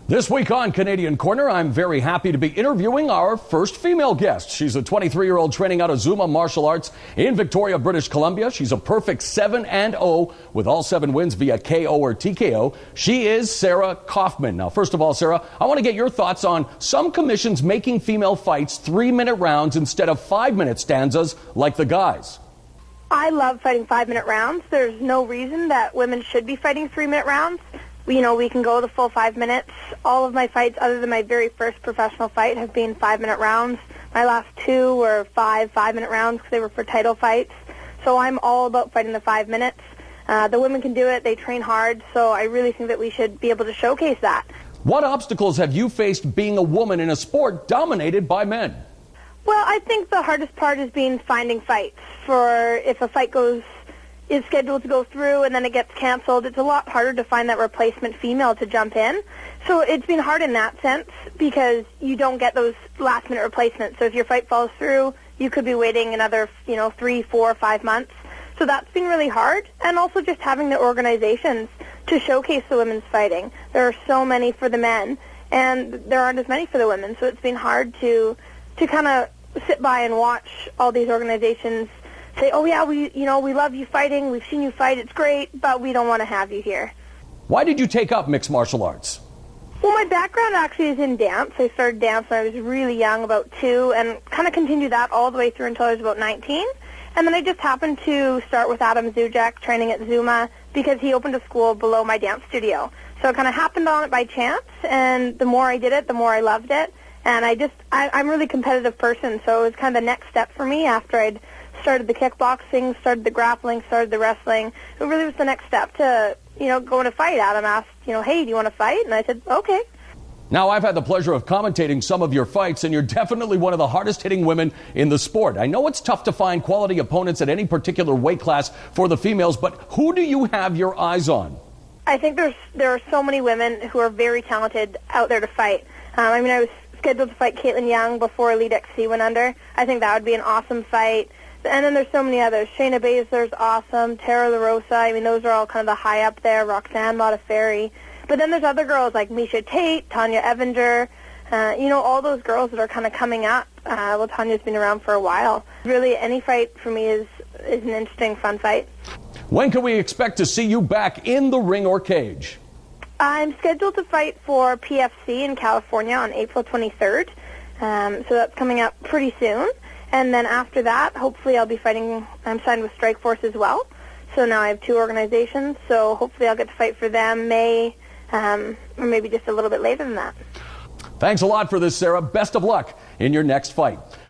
This week on Canadian Corner, I'm very happy to be interviewing our first female guest. She's a 23-year-old training out of Zuma Martial Arts in Victoria, British Columbia. She's a perfect 7-0 with all 7 wins via KO or TKO. She is Sarah Kaufman. Now, first of all, Sarah, I want to get your thoughts on some commissions making female fights 3-minute rounds instead of 5-minute stanzas like the guys. I love fighting 5-minute rounds. There's no reason that women should be fighting 3-minute rounds. We can go the full 5 minutes. All of my fights, other than my very first professional fight, have been 5-minute rounds. My last 2 were 5-minute rounds because they were for title fights. So I'm all about fighting the 5 minutes. The women can do it. They train hard. So I really think that we should be able to showcase that. What obstacles have you faced being a woman in a sport dominated by men? Well, I think the hardest part has been finding fights. For if a fight is scheduled to go through and then it gets canceled, it's a lot harder to find that replacement female to jump in. So it's been hard in that sense because you don't get those last-minute replacements. So if your fight falls through, you could be waiting another, 3, 4, 5 months. So that's been really hard. And also just having the organizations to showcase the women's fighting. There are so many for the men, and there aren't as many for the women. So it's been hard to kind of sit by and watch all these organizations say, oh yeah, we love you fighting, we've seen you fight, it's great, but we don't want to have you here. Why did you take up mixed martial arts? Well, my background actually is in dance. I started dance when I was really young, about 2, and kind of continued that all the way through until I was about 19. And then I just happened to start with Adam Zuzak training at Zuma because he opened a school below my dance studio. So it kind of happened on it by chance, and the more I did it, the more I loved it. And I'm a really competitive person, so it was kind of the next step for me after I'd started the kickboxing, started the grappling, started the wrestling. It really was the next step to, going to fight. Adam asked, hey, do you want to fight? And I said, okay. Now, I've had the pleasure of commentating some of your fights, and you're definitely one of the hardest-hitting women in the sport. I know it's tough to find quality opponents at any particular weight class for the females, but who do you have your eyes on? I think there are so many women who are very talented out there to fight. I was scheduled to fight Caitlin Young before Elite XC went under. I think that would be an awesome fight. And then there's so many others. Shayna Baszler's awesome. Tara LaRosa. Those are all kind of the high up there. Roxanne Modafferi. But then there's other girls like Misha Tate, Tanya Evinger. All those girls that are kind of coming up. Tanya's been around for a while. Really, any fight for me is an interesting, fun fight. When can we expect to see you back in the ring or cage? I'm scheduled to fight for PFC in California on April 23rd. So that's coming up pretty soon. And then after that, hopefully I'll be fighting. I'm signed with Strikeforce as well. So now I have 2 organizations. So hopefully I'll get to fight for them May, or maybe just a little bit later than that. Thanks a lot for this, Sarah. Best of luck in your next fight.